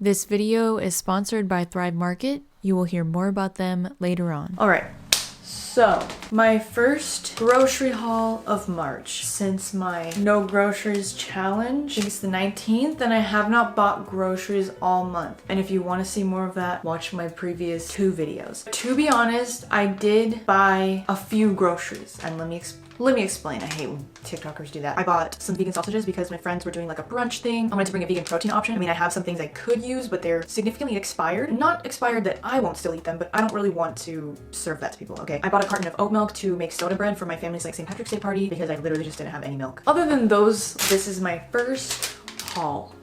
This video is sponsored by Thrive Market. You will hear more about them later on. All right, so my first grocery haul of March since my no groceries challenge. I think it's the 19th, and I have not bought groceries all month. And if you want to see more of that, watch my previous 2 videos. To be honest, I did buy a few groceries, and let me explain. I hate when TikTokers do that. I bought some vegan sausages because my friends were doing like a brunch thing. I wanted to bring a vegan protein option. I mean, I have some things I could use, but they're significantly expired. Not expired that I won't still eat them, but I don't really want to serve that to people, okay? I bought a carton of oat milk to make soda bread for my family's like St. Patrick's Day party because I literally just didn't have any milk. Other than those, this is my first haul.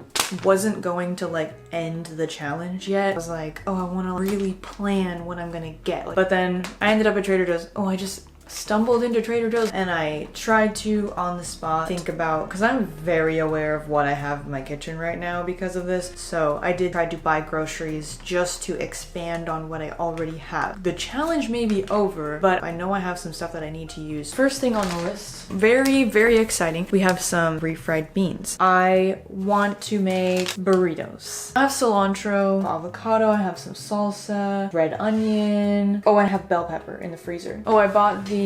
Wasn't going to like end the challenge yet. I was like, oh, I want to really plan what I'm gonna get. But then I ended up at Trader Joe's. Oh, I just stumbled into Trader Joe's and I tried to on the spot think about, because I'm very aware of what I have in my kitchen right now because of this, so I did try to buy groceries just to expand on what I already have. The challenge may be over, but I know I have some stuff that I need to use. First thing on the list, very exciting, we have some refried beans. I want to make burritos. I have cilantro, avocado, I have some salsa, red onion. Oh, I have bell pepper in the freezer. Oh, I bought the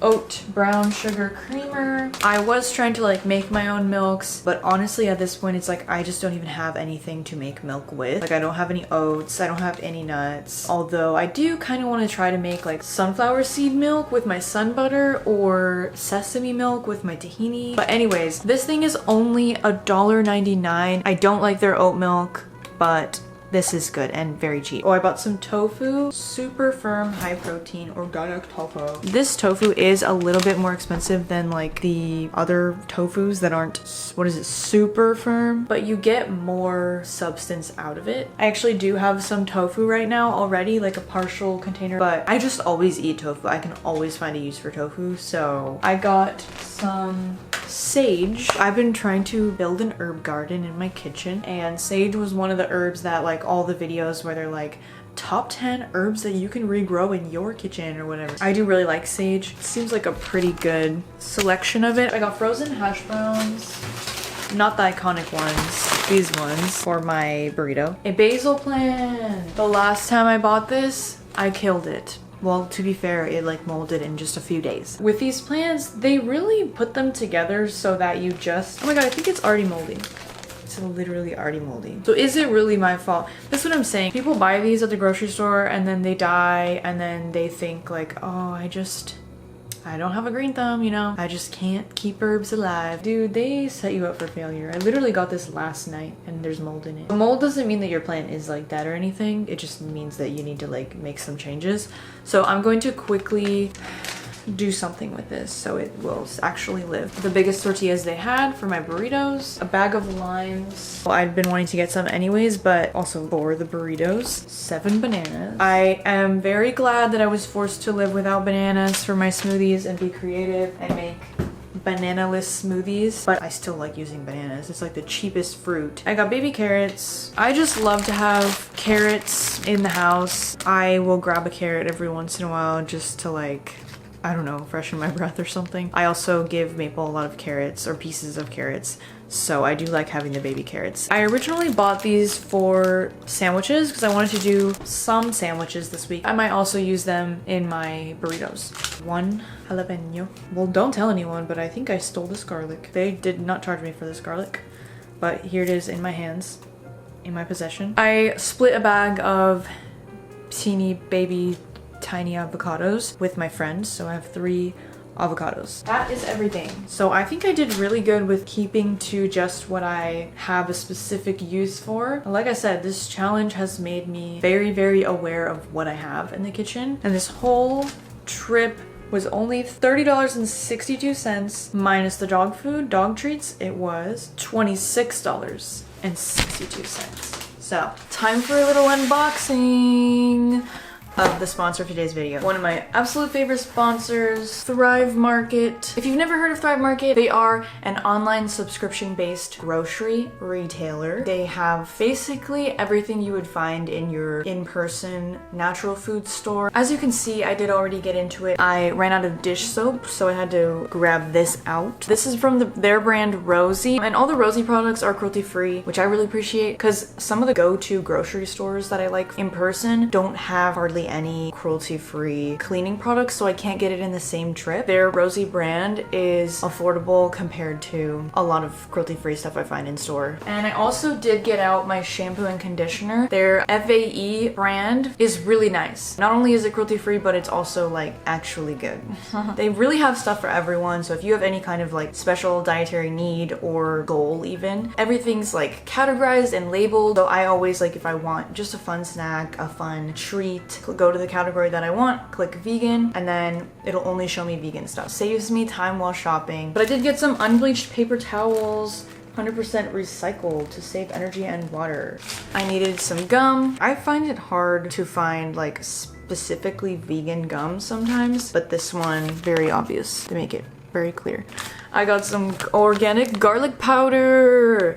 oat brown sugar creamer. I was trying to like make my own milks, but honestly at this point it's like I just don't even have anything to make milk with. Like I don't have any oats, I don't have any nuts. Although I do kind of want to try to make like sunflower seed milk with my sun butter or sesame milk with my tahini. But anyways, this thing is only $1.99. I don't like their oat milk, but this is good and very cheap. Oh, I bought some tofu, super firm, high protein, organic tofu. This tofu is a little bit more expensive than like the other tofus that aren't, what is it, super firm, but you get more substance out of it. I actually do have some tofu right now already, like a partial container, but I just always eat tofu. I can always find a use for tofu, so I got some sage. I've been trying to build an herb garden in my kitchen, and sage was one of the herbs that like all the videos where they're like top 10 herbs that you can regrow in your kitchen or whatever. I do really like sage. It seems like a pretty good selection of it. I got frozen hash browns, not the iconic ones, these ones for my burrito. A basil plant. The last time I bought this, I killed it. Well, to be fair, it like molded in just a few days. With these plants, they really put them together so that you just, oh my god, I think it's already moldy. It's literally already moldy. So is it really my fault? That's what I'm saying. People buy these at the grocery store and then they die and then they think like, oh, I don't have a green thumb, you know? I just can't keep herbs alive. Dude, they set you up for failure. I literally got this last night and there's mold in it. Mold doesn't mean that your plant is like dead or anything. It just means that you need to like make some changes. So I'm going to quickly do something with this so it will actually live. The biggest tortillas they had for my burritos, a bag of limes. Well, I'd been wanting to get some anyways, but also for the burritos, 7 bananas. I am very glad that I was forced to live without bananas for my smoothies and be creative and make banana-less smoothies, but I still like using bananas. It's like the cheapest fruit. I got baby carrots. I just love to have carrots in the house. I will grab a carrot every once in a while just to like, I don't know, freshen my breath or something. I also give Maple a lot of carrots or pieces of carrots, so I do like having the baby carrots. I originally bought these for sandwiches because I wanted to do some sandwiches this week. I might also use them in my burritos. 1 jalapeno. Well, don't tell anyone, but I think I stole this garlic. They did not charge me for this garlic, but here it is in my hands, in my possession. I split a bag of teeny baby tiny avocados with my friends, so I have 3 avocados. That is everything. So I think I did really good with keeping to just what I have a specific use for. Like I said, this challenge has made me very aware of what I have in the kitchen, and this whole trip was only $30.62 minus the dog food, dog treats. It was $26.62. So time for a little unboxing. of the sponsor of today's video. One of my absolute favorite sponsors, Thrive Market. If you've never heard of Thrive Market, they are an online subscription-based grocery retailer. They have basically everything you would find in your in-person natural food store. As you can see, I did already get into it. I ran out of dish soap, so I had to grab this out. This is from their brand Rosie, and all the Rosie products are cruelty-free, which I really appreciate because some of the go-to grocery stores that I like in person don't have hardly any cruelty-free cleaning products, so I can't get it in the same trip. Their Rosie brand is affordable compared to a lot of cruelty-free stuff I find in store. And I also did get out my shampoo and conditioner. Their FAE brand is really nice. Not only is it cruelty-free, but it's also like actually good. They really have stuff for everyone, so if you have any kind of like special dietary need or goal even, everything's like categorized and labeled. So I always like, if I want just a fun snack, a fun treat, go to the category that I want, click vegan, and then it'll only show me vegan stuff. Saves me time while shopping. But I did get some unbleached paper towels, 100% recycled to save energy and water. I needed some gum. I find it hard to find like specifically vegan gum sometimes, but this one, very obvious to make it very clear. I got some organic garlic powder.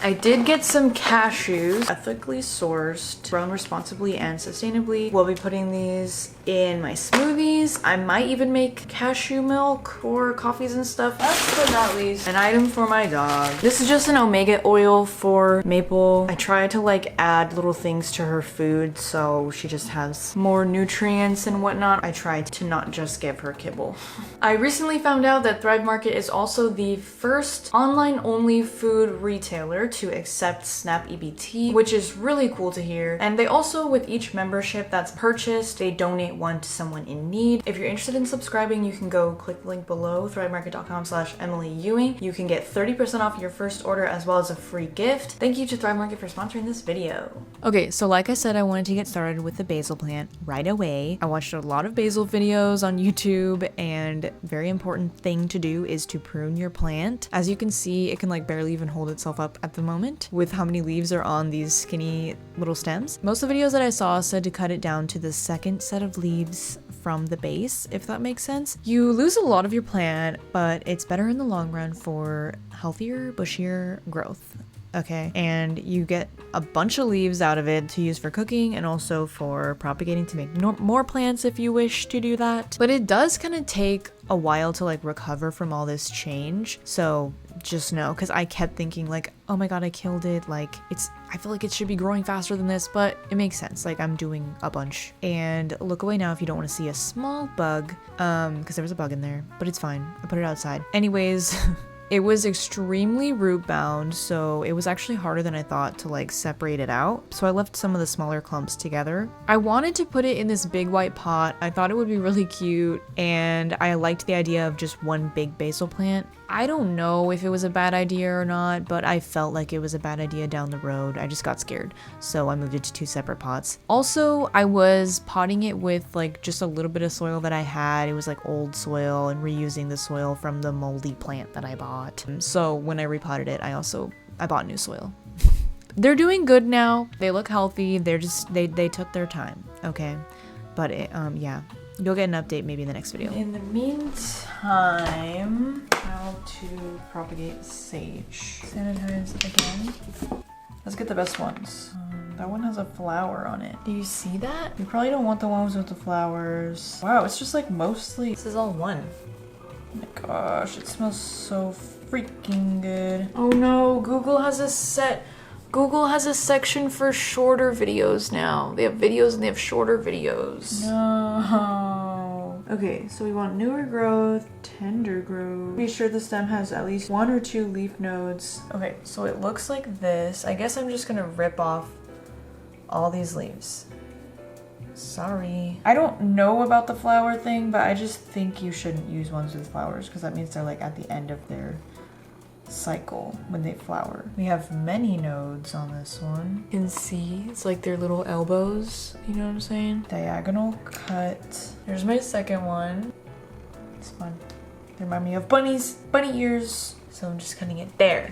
I did get some cashews, ethically sourced, grown responsibly and sustainably. We'll be putting these in my smoothies. I might even make cashew milk or coffees and stuff. Last but not least, an item for my dog. This is just an omega oil for Maple. I try to like add little things to her food so she just has more nutrients and whatnot. I try to not just give her kibble. I recently found out that Thrive Market is also the first online-only food retailer to accept SNAP EBT, which is really cool to hear. And they also, with each membership that's purchased, they donate one to someone in need. If you're interested in subscribing, you can go click the link below, thrivemarket.com/Emily Ewing. You can get 30% off your first order as well as a free gift. Thank you to Thrive Market for sponsoring this video. Okay, so like I said, I wanted to get started with the basil plant right away. I watched a lot of basil videos on YouTube, and very important thing to do is to prune your plant. As you can see, it can like barely even hold itself up at the moment with how many leaves are on these skinny little stems. Most of the videos that I saw said to cut it down to the second set of leaves from the base, if that makes sense. You lose a lot of your plant, but it's better in the long run for healthier, bushier growth. Okay, and you get a bunch of leaves out of it to use for cooking and also for propagating to make more plants if you wish to do that. But it does kind of take a while to like recover from all this change, so just know, because I kept thinking like, oh my god, I killed it, like I feel like it should be growing faster than this, but it makes sense, like I'm doing a bunch. And look away now if you don't want to see a small bug, because there was a bug in there, but it's fine, I put it outside anyways. It was extremely root bound, so it was actually harder than I thought to like separate it out. So I left some of the smaller clumps together. I wanted to put it in this big white pot. I thought it would be really cute, and I liked the idea of just one big basil plant. I don't know if it was a bad idea or not, but I felt like it was a bad idea down the road. I just got scared, so I moved it to 2 separate pots. Also, I was potting it with like just a little bit of soil that I had. It was like old soil, and reusing the soil from the moldy plant that I bought. So when I repotted it, I bought new soil. They're doing good now. They look healthy. They're just, they took their time, okay? But yeah, you'll get an update maybe in the next video. In the meantime, how to propagate sage. Sanitize again. Let's get the best ones. That one has a flower on it. Do you see that? You probably don't want the ones with the flowers. Wow, it's just like mostly, this is all one. Oh my gosh, it smells so freaking good. Oh no, Google has a section for shorter videos now. They have videos and they have shorter videos. No. Okay, so we want newer growth, tender growth. Be sure the stem has at least 1 or 2 leaf nodes. Okay, so it looks like this. I guess I'm just gonna rip off all these leaves. Sorry. I don't know about the flower thing, but I just think you shouldn't use ones with flowers because that means they're like at the end of their cycle when they flower. We have many nodes on this one. You can see it's like their little elbows, you know what I'm saying? Diagonal cut. There's my second one. It's fun. They remind me of bunnies, bunny ears. So I'm just cutting it there.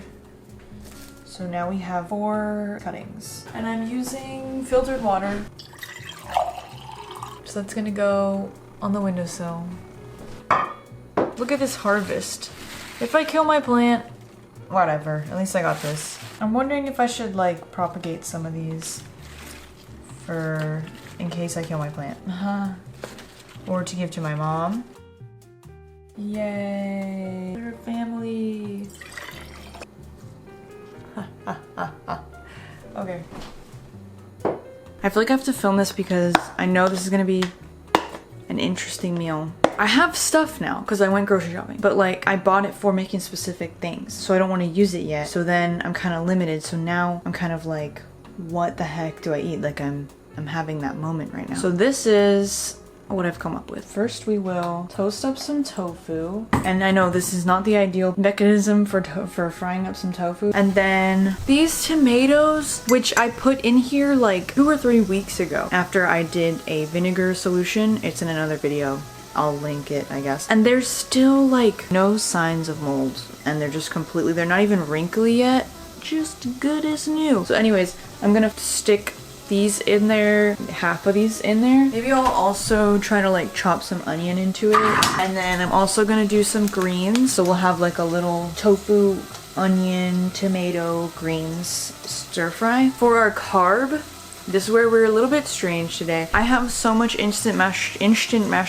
So now we have 4 cuttings. And I'm using filtered water. So that's gonna go on the windowsill. Look at this harvest. If I kill my plant, whatever, at least I got this. I'm wondering if I should like propagate some of these for in case I kill my plant. Or to give to my mom. Yay! They're a family. Okay. I feel like I have to film this because I know this is gonna be an interesting meal. I have stuff now because I went grocery shopping, but like I bought it for making specific things, so I don't want to use it yet. So then I'm kind of limited. So now I'm kind of like, what the heck do I eat? Like I'm having that moment right now. So this is what I've come up with. First we will toast up some tofu, and I know this is not the ideal mechanism for frying up some tofu. And then these tomatoes, which I put in here like 2 or 3 weeks ago after I did a vinegar solution. It's in another video. I'll link it, I guess. And there's still like no signs of mold, and they're just completely, they're not even wrinkly yet, just good as new. So anyways, I'm gonna stick these in there, half of these in there. Maybe I'll also try to like chop some onion into it. And then I'm also gonna do some greens. So we'll have like a little tofu, onion, tomato, greens stir fry. For our carb, this is where we're a little bit strange today. I have so much instant mashed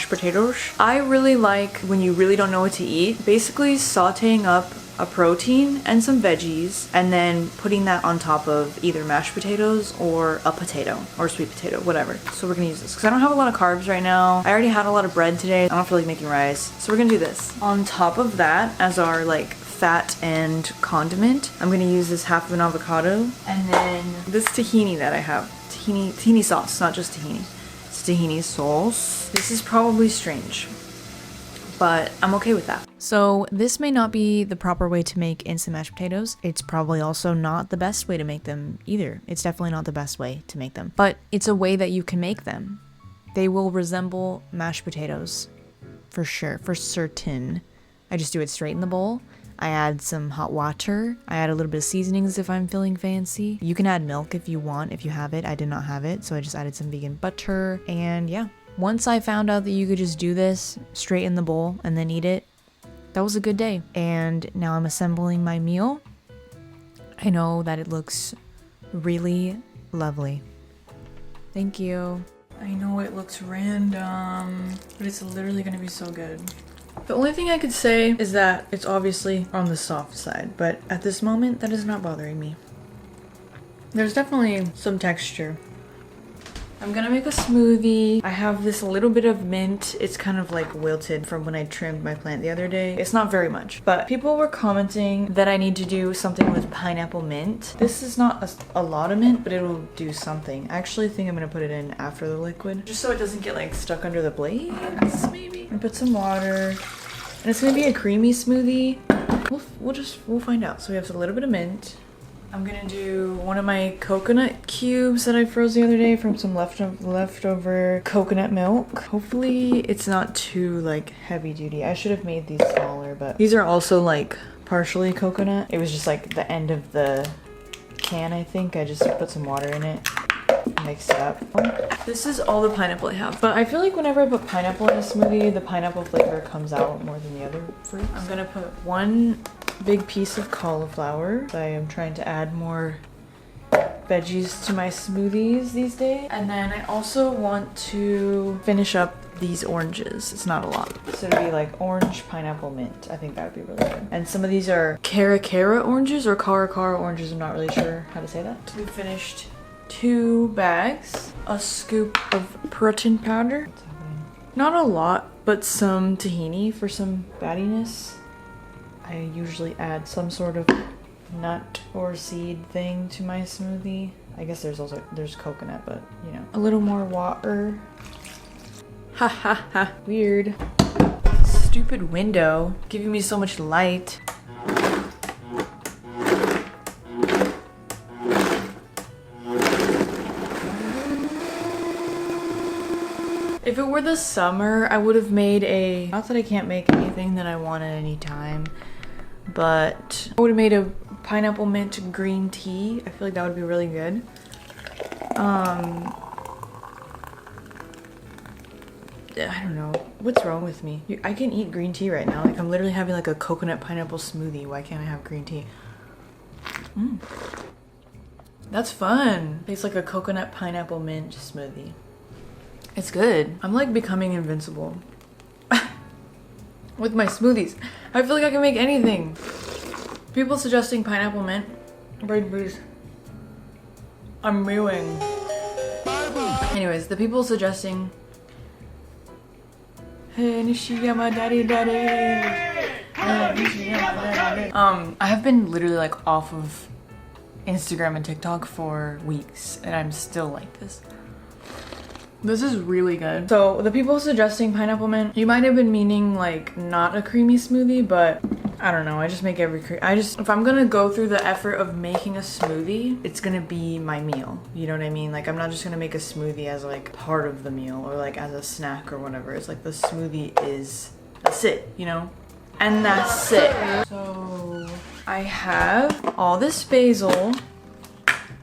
potatoes. I really like when you really don't know what to eat, basically sauteing up a protein and some veggies and then putting that on top of either mashed potatoes or a potato or sweet potato, whatever. So we're gonna use this because I don't have a lot of carbs right now. I already had a lot of bread today. I don't feel like making rice. So we're gonna do this. On top of that, as our like fat and condiment, I'm gonna use this half of an avocado and then this tahini that I have. Tahini sauce, not just tahini. It's tahini sauce. This is probably strange, but I'm okay with that. So this may not be the proper way to make instant mashed potatoes. It's probably also not the best way to make them either. It's definitely not the best way to make them, but it's a way that you can make them. They will resemble mashed potatoes for sure, for certain. I just do it straight in the bowl. I add some hot water. I add a little bit of seasonings if I'm feeling fancy. You can add milk if you want, if you have it. I did not have it, so I just added some vegan butter. And yeah, once I found out that you could just do this straight in the bowl and then eat it, that was a good day. And now I'm assembling my meal. I know that it looks really lovely. Thank you. I know it looks random, but it's literally gonna be so good. The only thing I could say is that it's obviously on the soft side, but at this moment, that is not bothering me. There's definitely some texture. I'm gonna make a smoothie. I have this little bit of mint. It's kind of like wilted from when I trimmed my plant the other day. It's not very much, but people were commenting that I need to do something with pineapple mint. This is not a lot of mint, but it'll do something. I actually think I'm gonna put it in after the liquid, just so it doesn't get like stuck under the blades, maybe. And put some water, and it's gonna be a creamy smoothie. We'll find out. So we have a little bit of mint. I'm gonna do one of my coconut cubes that I froze the other day from some leftover coconut milk. Hopefully it's not too like heavy duty. I should have made these smaller, but these are also like partially coconut. It was just like the end of the can, I think. I just put some water in it, mixed it up. This is all the pineapple I have, but I feel like whenever I put pineapple in a smoothie, the pineapple flavor comes out more than the other fruits. I'm gonna put one big piece of cauliflower. I am trying to add more veggies to my smoothies these days. And then I also want to finish up these oranges. It's not a lot. So it'd be like orange, pineapple, mint. I think that would be really good. And some of these are cara oranges or cara oranges. I'm not really sure how to say that. We finished 2 bags, a scoop of protein powder. Not a lot, but some tahini for some battiness. I usually add some sort of nut or seed thing to my smoothie. I guess there's coconut, but you know. A little more water. Ha ha ha, weird. Stupid window, giving me so much light. If it were the summer, I would have made a, not that I can't make anything that I want at any time, but I would have made a pineapple mint green tea. I feel like that would be really good. I don't know. What's wrong with me? I can eat green tea right now. Like, I'm literally having like a coconut pineapple smoothie. Why can't I have green tea? That's fun. Tastes like a coconut pineapple mint smoothie. It's good. I'm like becoming invincible. With my smoothies. I feel like I can make anything. People suggesting pineapple mint. Breeze. I'm ewing. Anyways, the people suggesting. Hey, Nishiyama daddy daddy. I have been literally like off of Instagram and TikTok for weeks and I'm still like this. This is really good. So the people suggesting pineapple mint, you might have been meaning like not a creamy smoothie, but I don't know. I just make if I'm gonna go through the effort of making a smoothie, it's gonna be my meal. You know what I mean? Like, I'm not just gonna make a smoothie as like part of the meal or like as a snack or whatever. It's like the smoothie that's it, you know? And that's it. So I have all this basil,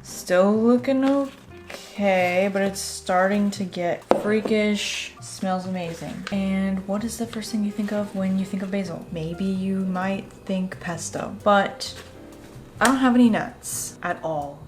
still looking okay, but it's starting to get freakish. Smells amazing. And what is the first thing you think of when you think of basil? Maybe you might think pesto, but I don't have any nuts at all.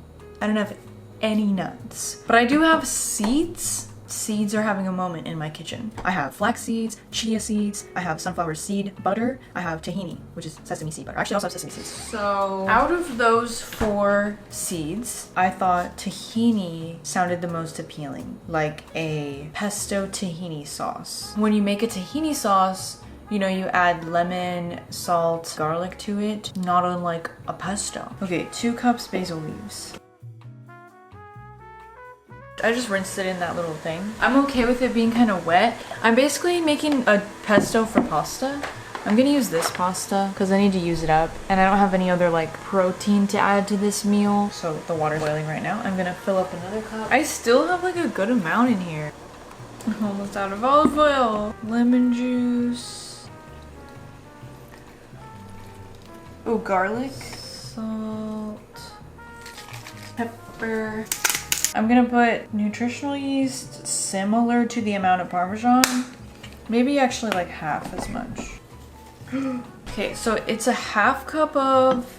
I don't have any nuts, but I do have seeds. Seeds are having a moment in my kitchen. I have flax seeds, chia seeds, I have sunflower seed butter, I have tahini, which is sesame seed butter. Actually, I also have sesame seeds. So out of those 4 seeds, I thought tahini sounded the most appealing, like a pesto tahini sauce. When you make a tahini sauce, you know, you add lemon, salt, garlic to it, not unlike a pesto. Okay, 2 cups basil leaves. I just rinsed it in that little thing. I'm okay with it being kind of wet. I'm basically making a pesto for pasta. I'm gonna use this pasta because I need to use it up. And I don't have any other like protein to add to this meal. So the water's boiling right now. I'm gonna fill up another cup. I still have like a good amount in here. I'm almost out of olive oil. Lemon juice. Oh, garlic. Salt. Pepper. I'm gonna put nutritional yeast similar to the amount of Parmesan. Maybe actually like half as much. Okay, so it's a half cup of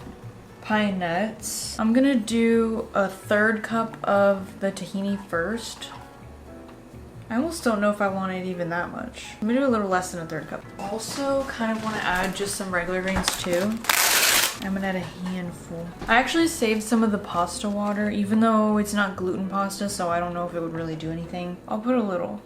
pine nuts. I'm gonna do a 1/3 cup of the tahini first. I almost don't know if I want it even that much. I'm gonna do a little less than a 1/3 cup. Also kind of want to add just some regular grains too. I'm gonna add a handful. I actually saved some of the pasta water, even though it's not gluten pasta, so I don't know if it would really do anything. I'll put a little.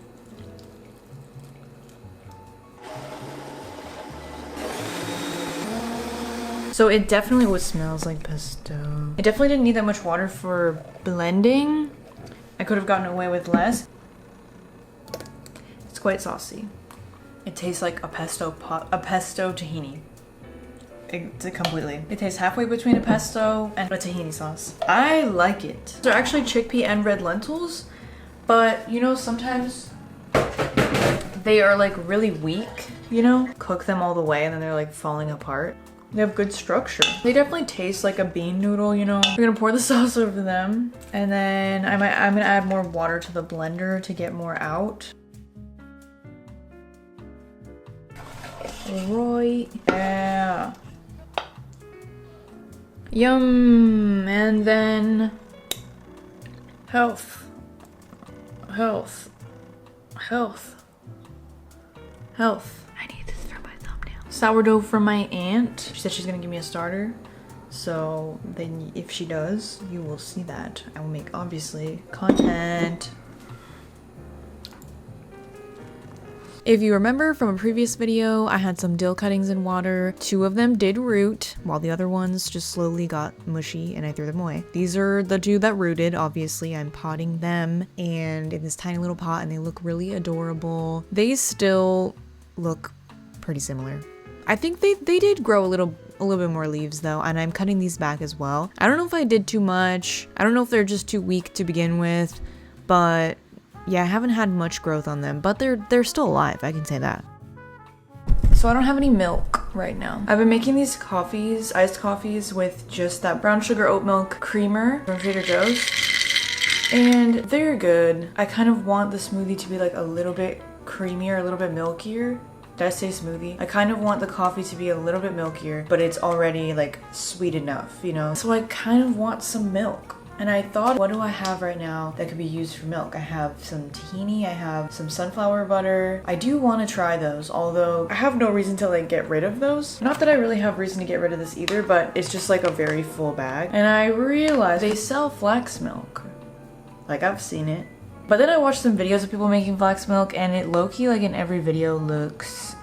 So it definitely smells like pesto. It definitely didn't need that much water for blending. I could have gotten away with less. It's quite saucy. It tastes like a pesto tahini. Completely. It tastes halfway between a pesto and a tahini sauce. I like it. They're actually chickpea and red lentils, but you know, sometimes they are like really weak, you know? Cook them all the way and then they're like falling apart. They have good structure. They definitely taste like a bean noodle, you know? We're gonna pour the sauce over them and then I'm gonna add more water to the blender to get more out. Right. Yeah. Yum. And then health. I need this for my thumbnail. Sourdough from my aunt. She said she's gonna give me a starter. So then if she does, you will see that. I will make, obviously, content. If you remember from a previous video, I had some dill cuttings in water. 2 of them did root, while the other ones just slowly got mushy and I threw them away. These are the 2 that rooted. Obviously, I'm potting them and in this tiny little pot and they look really adorable. They still look pretty similar. I think they did grow a little bit more leaves though, and I'm cutting these back as well. I don't know if I did too much. I don't know if they're just too weak to begin with, but yeah, I haven't had much growth on them, but they're still alive, I can say that. So I don't have any milk right now. I've been making these coffees, iced coffees, with just that brown sugar oat milk creamer from Trader Joe's. And they're good. I kind of want the smoothie to be like a little bit creamier, a little bit milkier. Did I say smoothie? I kind of want the coffee to be a little bit milkier, but it's already like sweet enough, you know? So I kind of want some milk. And I thought, what do I have right now that could be used for milk? I have some tahini, I have some sunflower butter. I do want to try those, although I have no reason to like get rid of those. Not that I really have reason to get rid of this either, but it's just like a very full bag. And I realized they sell flax milk. Like, I've seen it. But then I watched some videos of people making flax milk, and it low-key, like in every video, looks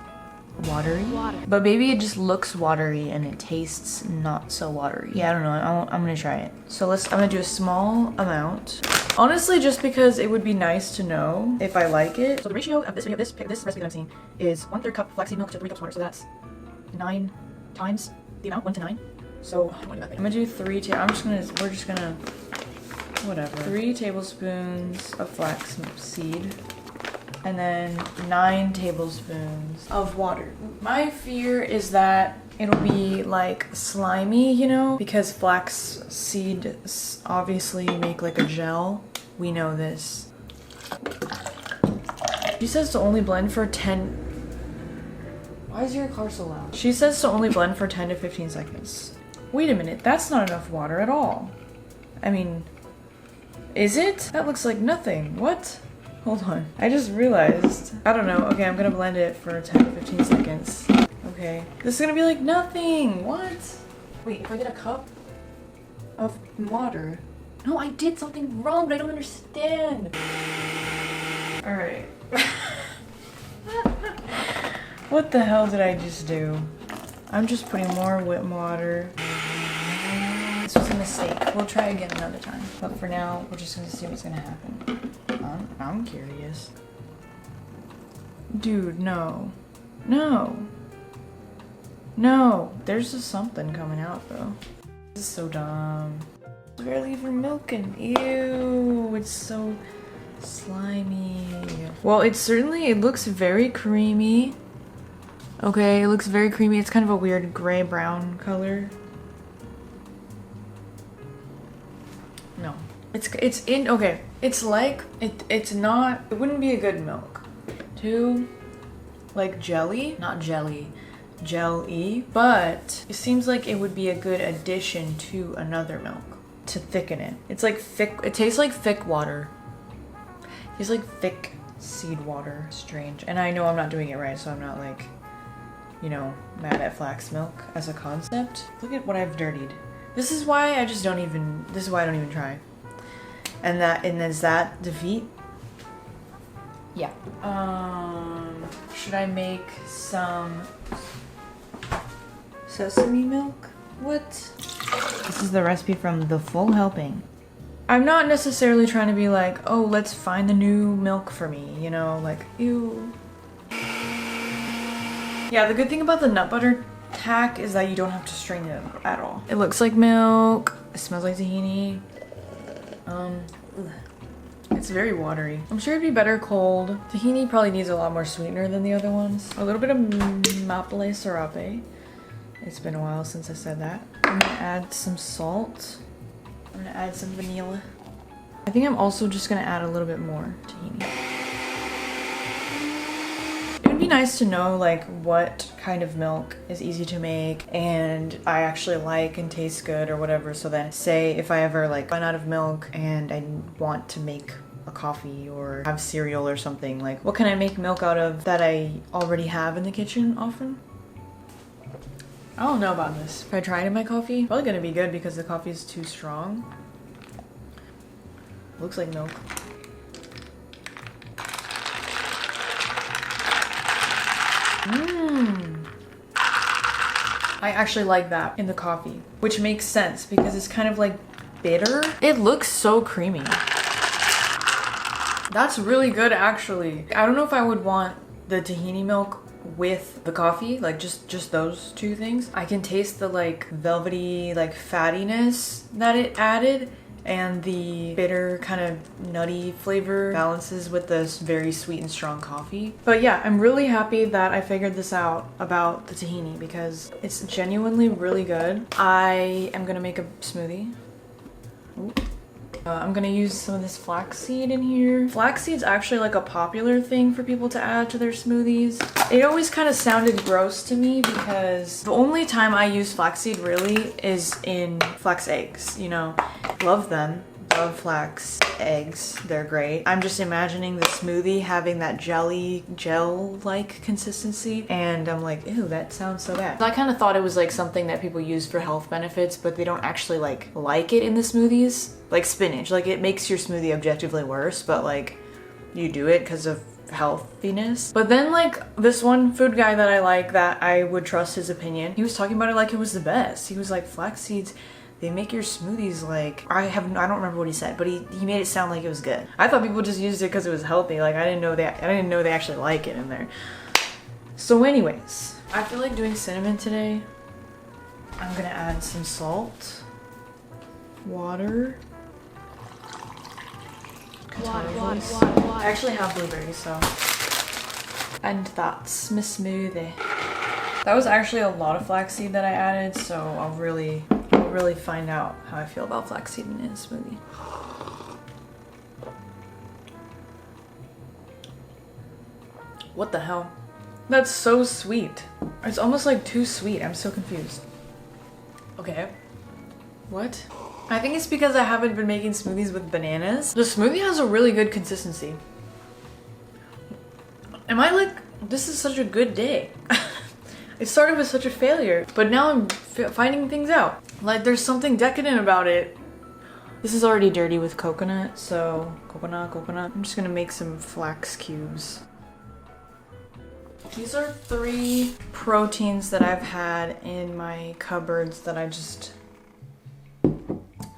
watery. But maybe it just looks watery and it tastes not so watery. Yeah, I don't know. I'm gonna try it. So I'm gonna do a small amount. Honestly, just because it would be nice to know if I like it. So the ratio of this video, this recipe that I'm seeing is 1/3 cup flaxseed milk to 3 cups water. So that's 9 times the amount, 1 to 9. So I'm gonna do 3 we're just gonna, whatever. 3 tablespoons of flax seed. And then 9 tablespoons of water. My fear is that it'll be like slimy, you know, because flax seeds obviously make like a gel. We know this. She says to only blend for 10. Why is your car so loud? She says to only blend for 10 to 15 seconds. Wait a minute, that's not enough water at all. I mean, is it? That looks like nothing. What? Hold on. I just realized. I don't know. Okay, I'm gonna blend it for 10 to 15 seconds. Okay. This is gonna be like nothing. What? Wait, if I get a cup of water. No, I did something wrong, but I don't understand. Alright. What the hell did I just do? I'm just putting more water. This was a mistake. We'll try again another time. But for now, we're just gonna see what's gonna happen. I'm curious. Dude, no. No. No. There's just something coming out though. This is so dumb. It's barely even milking. Ew. It's so slimy. Well, it looks very creamy. Okay, it looks very creamy. It's kind of a weird gray-brown color. No. Okay. It's like, it wouldn't be a good milk. Too, like jelly, not jelly, jelly, but it seems like it would be a good addition to another milk to thicken it. It's like thick, it tastes like thick water. It tastes like thick seed water. Strange. And I know I'm not doing it right, so I'm not like, you know, mad at flax milk as a concept. Look at what I've dirtied. This is why I don't even try. And is that defeat? Yeah. Should I make some sesame milk? What? This is the recipe from The Full Helping. I'm not necessarily trying to be like, oh, let's find the new milk for me, you know, like, ew. Yeah, the good thing about the nut butter tack is that you don't have to strain it at all. It looks like milk. It smells like tahini. It's very watery. I'm sure it'd be better cold. Tahini probably needs a lot more sweetener than the other ones. A little bit of maple syrup. It's been a while since I said that. I'm gonna add some salt. I'm gonna add some vanilla. I think I'm also just gonna add a little bit more tahini. It would be nice to know like what kind of milk is easy to make and I actually like and taste good or whatever, so then say if I ever like run out of milk and I want to make a coffee or have cereal or something, like what can I make milk out of that I already have in the kitchen often? I don't know about this. If I try it in my coffee, probably gonna be good because the coffee is too strong. Looks like milk. I actually like that in the coffee, which makes sense because it's kind of like bitter. It looks so creamy. That's really good actually. I don't know if I would want the tahini milk with the coffee, like just those two things. I can taste the like velvety like fattiness that it added, and the bitter kind of nutty flavor balances with this very sweet and strong coffee. But yeah, I'm really happy that I figured this out about the tahini because it's genuinely really good. I am gonna make a smoothie. Ooh. I'm gonna use some of this flaxseed in here. Flaxseed's actually like a popular thing for people to add to their smoothies. It always kind of sounded gross to me because the only time I use flaxseed really is in flax eggs, you know. Love them. Love flax eggs, they're great. I'm just imagining the smoothie having that gel-like consistency, and I'm like, ew, that sounds so bad. I kind of thought it was like something that people use for health benefits, but they don't actually like it in the smoothies. Like spinach, like it makes your smoothie objectively worse, but like you do it because of healthiness. But then like this one food guy that I like, that I would trust his opinion, he was talking about it like it was the best. He was like, flax seeds, they make your smoothies like, I don't remember what he said, but he made it sound like it was good. I thought people just used it because it was healthy. Like I didn't know they actually like it in there. So anyways, I feel like doing cinnamon today. I'm gonna add some salt, water. I actually have blueberries, so. And that's my smoothie. That was actually a lot of flaxseed that I added, so I'll really find out how I feel about flaxseed in a smoothie. What the hell? That's so sweet. It's almost like too sweet. I'm so confused. Okay. What? I think it's because I haven't been making smoothies with bananas. The smoothie has a really good consistency. Am I like, this is such a good day. It started with such a failure, but now I'm finding things out. Like there's something decadent about it. This is already dirty with coconut, so coconut. I'm just gonna make some flax cubes. These are 3 proteins that I've had in my cupboards that I just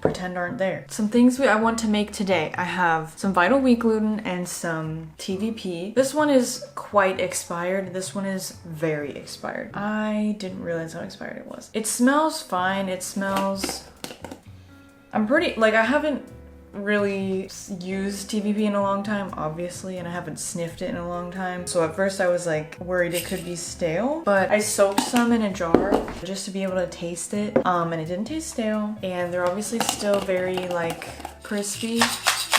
pretend aren't there. Some things I want to make today. I have some vital wheat gluten and some TVP. This one is quite expired. This one is very expired. I didn't realize how expired it was. It smells fine. It smells... I'm pretty... Like, I haven't really used TVP in a long time, obviously, and I haven't sniffed it in a long time. So at first I was like worried it could be stale, but I soaked some in a jar just to be able to taste it. And it didn't taste stale, and they're obviously still very like crispy.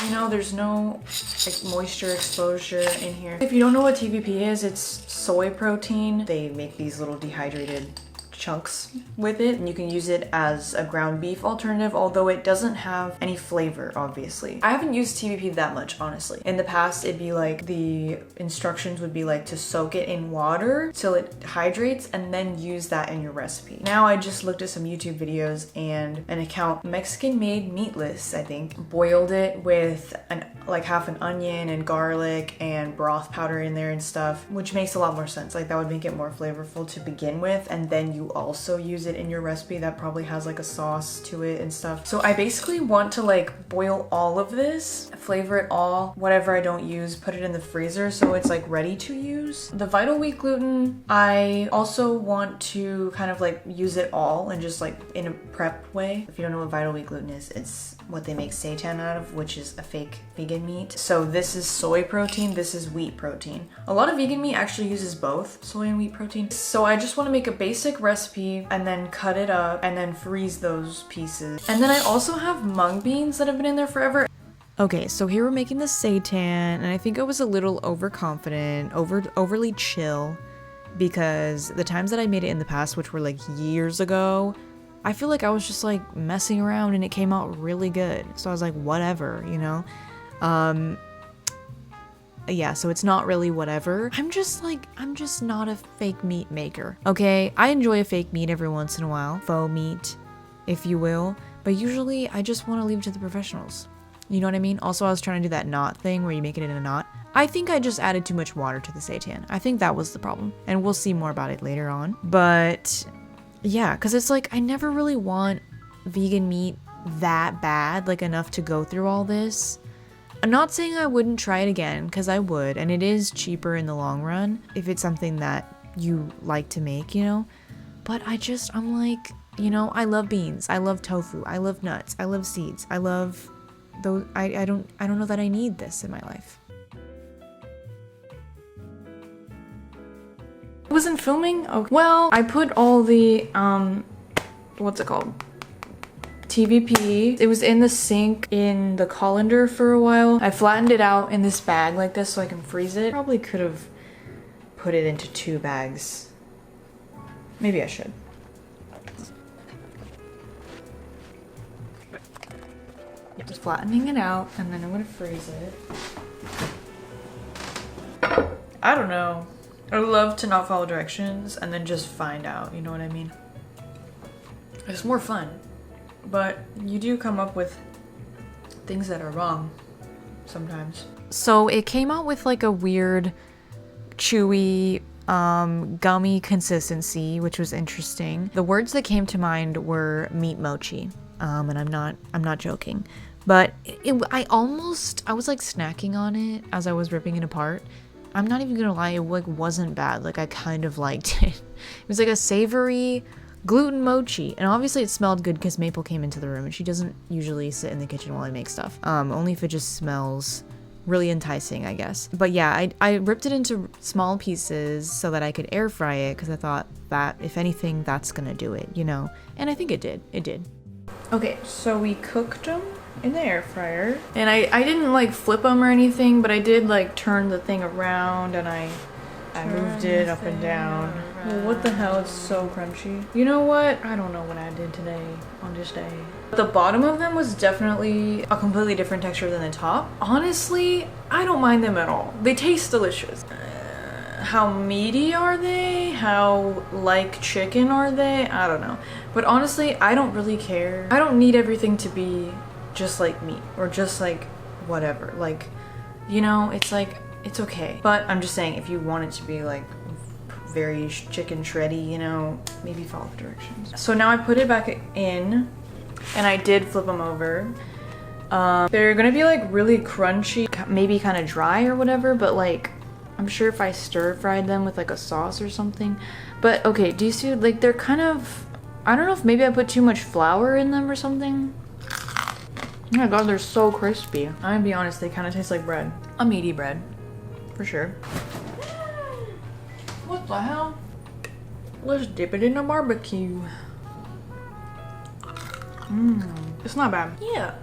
You know, there's no like moisture exposure in here. If you don't know what TVP is, it's soy protein. They make these little dehydrated chunks with it, and you can use it as a ground beef alternative, although it doesn't have any flavor, obviously. I haven't used TVP that much, honestly. In the past, it'd be like, the instructions would be like to soak it in water till it hydrates and then use that in your recipe. Now I just looked at some YouTube videos, and an account, Mexican Made Meatless, I think, boiled it with like half an onion and garlic and broth powder in there and stuff, which makes a lot more sense. Like that would make it more flavorful to begin with, and then you also use it in your recipe that probably has like a sauce to it and stuff. So I basically want to like boil all of this, flavor it all, whatever I don't use, put it in the freezer so it's like ready to use. The vital wheat gluten, I also want to kind of like use it all and just like in a prep way. If you don't know what vital wheat gluten is, it's what they make seitan out of, which is a fake vegan meat. So this is soy protein, this is wheat protein. A lot of vegan meat actually uses both soy and wheat protein. So I just want to make a basic recipe and then cut it up and then freeze those pieces. And then I also have mung beans that have been in there forever. Okay, so here we're making the seitan, and I think I was a little overconfident, overly chill, because the times that I made it in the past, which were like years ago, I feel like I was just like messing around and it came out really good. So I was like, whatever, you know? Yeah, so it's not really whatever. I'm just not a fake meat maker, okay? I enjoy a fake meat every once in a while, faux meat, if you will, but usually I just want to leave it to the professionals. You know what I mean? Also, I was trying to do that knot thing where you make it in a knot. I think I just added too much water to the seitan. I think that was the problem, and we'll see more about it later on. But yeah, because it's like I never really want vegan meat that bad, like enough to go through all this. I'm not saying I wouldn't try it again, because I would, and it is cheaper in the long run if it's something that you like to make, you know? But I'm like, you know, I love beans, I love tofu, I love nuts, I love seeds, I love those. I don't know that I need this in my life. Wasn't filming? Okay. Well, I put all the, what's it called? TVP. It was in the sink in the colander for a while. I flattened it out in this bag like this so I can freeze it. Probably could have put it into 2 bags. Maybe I should. Just flattening it out and then I'm gonna freeze it. I don't know. I love to not follow directions and then just find out, you know what I mean? It's more fun, but you do come up with things that are wrong sometimes. So it came out with like a weird, chewy, gummy consistency, which was interesting. The words that came to mind were meat mochi, and I'm not joking. But I was like snacking on it as I was ripping it apart. I'm not even gonna lie, it like wasn't bad. Like I kind of liked it. It was like a savory gluten mochi, and obviously it smelled good because Maple came into the room and she doesn't usually sit in the kitchen while I make stuff. Only if it just smells really enticing, I guess. But yeah, I ripped it into small pieces so that I could air fry it because I thought that if anything, that's gonna do it, you know? And I think it did. It did. Okay, so we cooked them in the air fryer, and I didn't like flip them or anything, but I did like turn the thing around and I moved it up and down. Well, what the hell? It's so crunchy. You know what? I don't know what I did today on this day. The bottom of them was definitely a completely different texture than the top. Honestly, I don't mind them at all. They taste delicious. How meaty are they? How like chicken are they? I don't know. But honestly, I don't really care. I don't need everything to be just like meat or just like whatever. Like, you know, it's like, it's okay. But I'm just saying, if you want it to be like very chicken shreddy, you know, maybe follow the directions. So now I put it back in and I did flip them over. They're gonna be like really crunchy, maybe kind of dry or whatever, but like I'm sure if I stir fried them with like a sauce or something. But okay, do you see, like they're kind of, I don't know if maybe I put too much flour in them or something. Oh my god, they're so crispy. I'm gonna be honest, they kind of taste like bread. A meaty bread, for sure. What the hell? Let's dip it in a barbecue. It's not bad. Yeah.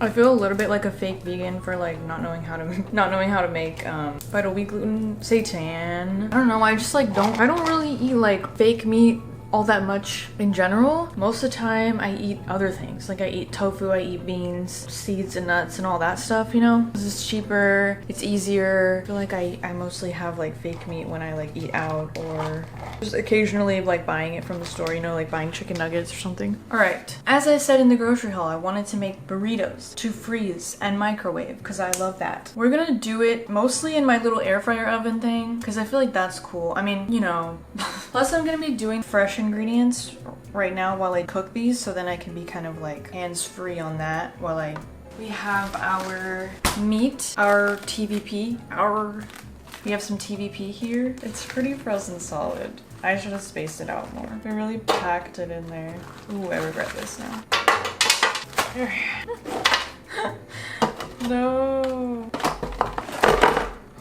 I feel a little bit like a fake vegan for like not knowing how to make vital wheat gluten seitan. I don't know, I just like I don't really eat like fake meat all that much in general. Most of the time I eat other things. Like I eat tofu, I eat beans, seeds and nuts and all that stuff, you know? This is cheaper, it's easier. I feel like I mostly have like fake meat when I like eat out or just occasionally like buying it from the store, you know, like buying chicken nuggets or something. All right, as I said in the grocery haul, I wanted to make burritos to freeze and microwave because I love that. We're gonna do it mostly in my little air fryer oven thing because I feel like that's cool. I mean, you know, plus I'm gonna be doing fresh ingredients right now while I cook these, so then I can be kind of like hands-free on that while we have our meat, our TVP, we have some TVP here. It's pretty frozen solid. I should have spaced it out more. We really packed it in there. Ooh, I regret this now. No.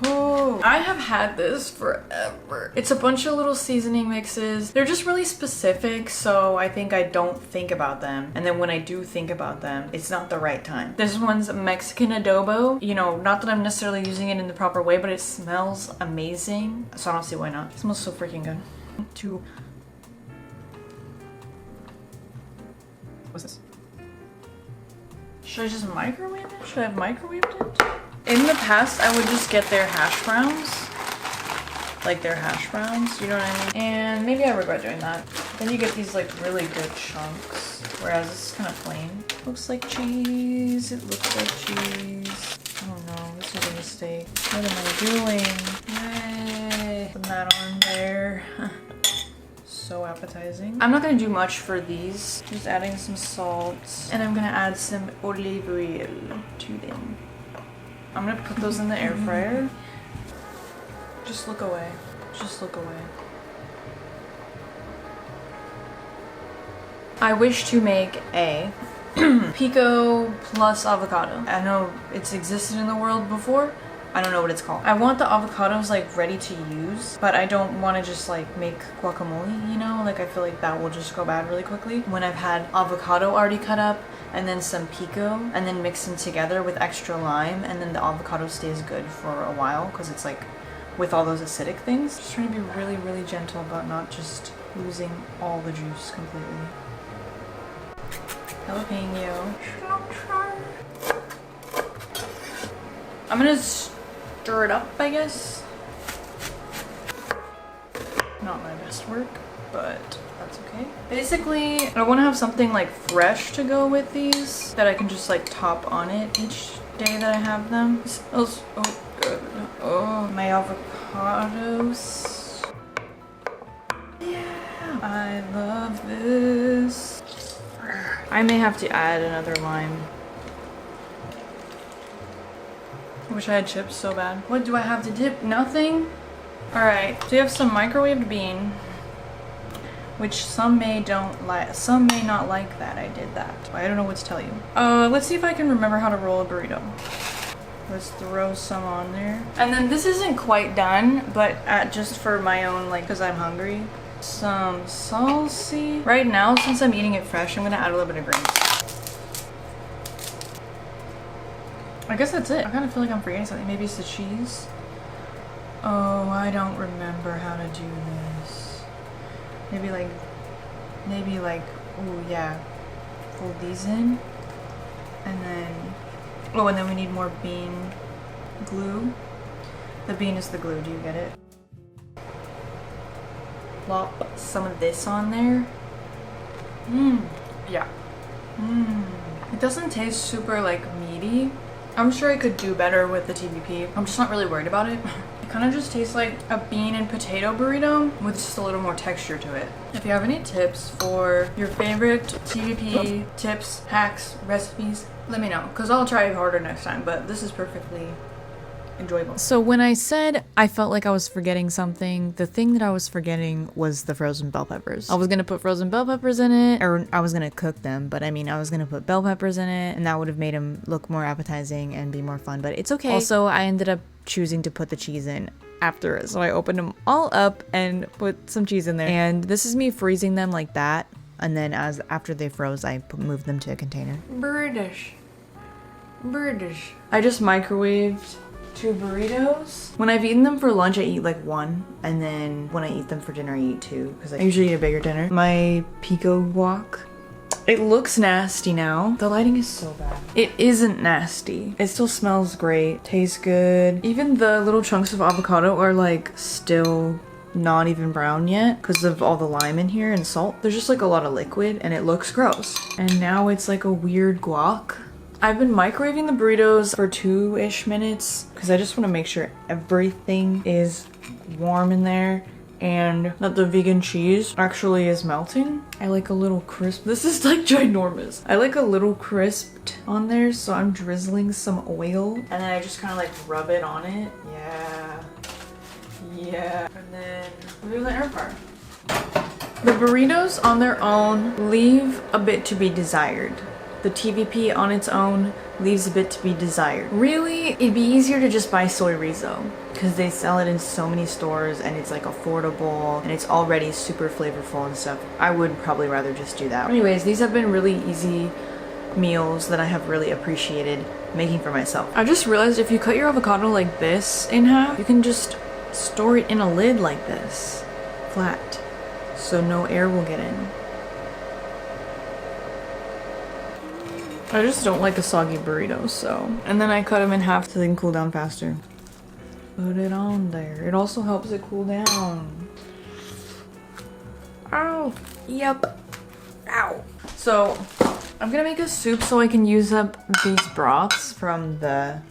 Oh, I have had this forever. It's a bunch of little seasoning mixes. They're just really specific, so I think I don't think about them. And then when I do think about them, it's not the right time. This one's Mexican adobo. You know, not that I'm necessarily using it in the proper way, but it smells amazing. So I don't see why not. It smells so freaking good. What's this? Should I just microwave it? Should I have microwaved it? In the past, I would just get their hash browns. Like their hash browns, you know what I mean? And maybe I regret doing that. Then you get these like really good chunks. Whereas this is kind of plain. Looks like cheese. It looks like cheese. Oh no, this was a mistake. What am I doing? Yay. Put that on there. So appetizing. I'm not gonna do much for these. Just adding some salt. And I'm gonna add some olive oil to them. I'm gonna put those in the air fryer. Just look away. Just look away. I wish to make a pico plus avocado. I know it's existed in the world before, I don't know what it's called. I want the avocados like ready to use, but I don't want to just like make guacamole, you know? Like I feel like that will just go bad really quickly. When I've had avocado already cut up and then some pico and then mix them together with extra lime, and then the avocado stays good for a while because it's like with all those acidic things. Just trying to be really, really gentle about not just losing all the juice completely. Jalapeno. I'm gonna stir it up, I guess. Not my best work, but that's okay. Basically, I want to have something like fresh to go with these that I can just like top on it each day that I have them. It smells so good. Oh, my avocados. Yeah, I love this. I may have to add another lime. I wish I had chips so bad. What do I have to dip? Nothing? Alright, so you have some microwaved bean, which some may not like that I did that. I don't know what to tell you. Let's see if I can remember how to roll a burrito. Let's throw some on there. And then this isn't quite done, but just for my own, like, because I'm hungry. Some salsa. Right now, since I'm eating it fresh, I'm gonna add a little bit of greens. I guess that's it. I kind of feel like I'm forgetting something. Maybe it's the cheese. Oh, I don't remember how to do this. Maybe like, oh yeah, fold these in. And then, oh, and then we need more bean glue. The bean is the glue, do you get it? Plop some of this on there. Yeah. It doesn't taste super like meaty. I'm sure I could do better with the TVP. I'm just not really worried about it. It kind of just tastes like a bean and potato burrito with just a little more texture to it. If you have any tips for your favorite TVP tips, hacks, recipes, let me know, because I'll try harder next time, but this is perfectly enjoyable. So when I said I felt like I was forgetting something, the thing that I was forgetting was the frozen bell peppers. I was gonna put frozen bell peppers in it, or I was gonna cook them, but I mean I was gonna put bell peppers in it, and that would have made them look more appetizing and be more fun, but it's okay. Also, I ended up choosing to put the cheese in after it, so I opened them all up and put some cheese in there. And this is me freezing them like that, and then after they froze, I moved them to a container. British. I just microwaved 2 burritos. When I've eaten them for lunch, I eat like 1, and then when I eat them for dinner, I eat 2, because I usually eat a bigger dinner. My pico guac. It looks nasty now. The lighting is so bad. It isn't nasty. It still smells great, tastes good. Even the little chunks of avocado are like still not even brown yet because of all the lime in here and salt. There's just like a lot of liquid and it looks gross. And now it's like a weird guac. I've been microwaving the burritos for 2-ish minutes because I just want to make sure everything is warm in there and that the vegan cheese actually is melting. I like a little crisp. This is like ginormous. I like a little crisped on there, so I'm drizzling some oil and then I just kind of like rub it on it. Yeah. And then we'll do the air fryer. The burritos on their own leave a bit to be desired. The TVP on its own leaves a bit to be desired. Really, it'd be easier to just buy soy rizo because they sell it in so many stores and it's like affordable and it's already super flavorful and stuff. I would probably rather just do that. Anyways, these have been really easy meals that I have really appreciated making for myself. I just realized if you cut your avocado like this in half, you can just store it in a lid like this, flat, so no air will get in. I just don't like a soggy burrito, so. And then I cut them in half so they can cool down faster. Put it on there. It also helps it cool down. Ow. Yep. Ow. So, I'm gonna make a soup so I can use up these broths from the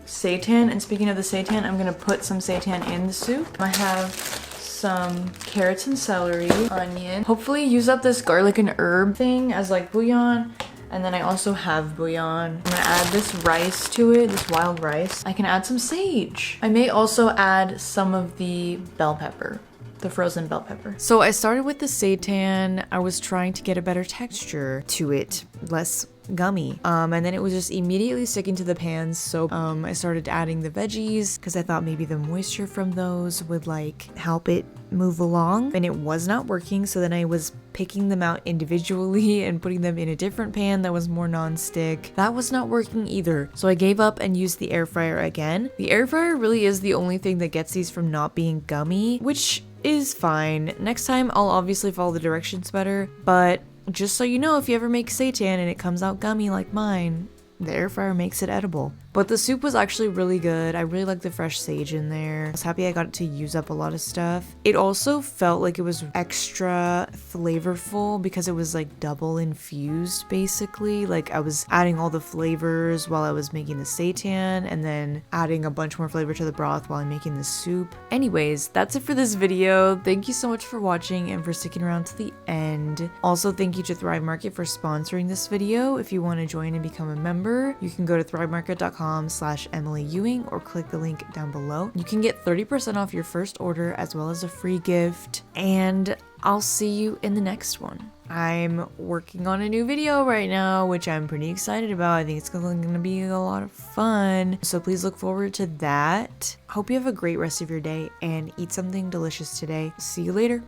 seitan. And speaking of the seitan, I'm gonna put some seitan in the soup. I have some carrots and celery, onion. Hopefully use up this garlic and herb thing as like bouillon. And then I also have bouillon. I'm gonna add this rice to it, this wild rice. I can add some sage. I may also add some of the bell pepper, the frozen bell pepper. So I started with the seitan. I was trying to get a better texture to it, less gummy. And then it was just immediately sticking to the pans. So I started adding the veggies because I thought maybe the moisture from those would like help it move along, and it was not working. So then I was picking them out individually and putting them in a different pan that was more non-stick. That was not working either. So I gave up and used the air fryer again. The air fryer really is the only thing that gets these from not being gummy, which is fine. Next time I'll obviously follow the directions better, but just so you know, if you ever make seitan and it comes out gummy like mine, the air fryer makes it edible. But the soup was actually really good. I really liked the fresh sage in there. I was happy I got to use up a lot of stuff. It also felt like it was extra flavorful because it was like double infused basically. Like I was adding all the flavors while I was making the seitan and then adding a bunch more flavor to the broth while I'm making the soup. Anyways, that's it for this video. Thank you so much for watching and for sticking around to the end. Also, thank you to Thrive Market for sponsoring this video. If you want to join and become a member, you can go to thrivemarket.com/Emily Ewing or click the link down below. You can get 30% off your first order as well as a free gift, and I'll see you in the next one. I'm working on a new video right now, which I'm pretty excited about. I think it's gonna be a lot of fun, so please look forward to that. Hope you have a great rest of your day and eat something delicious today. See you later.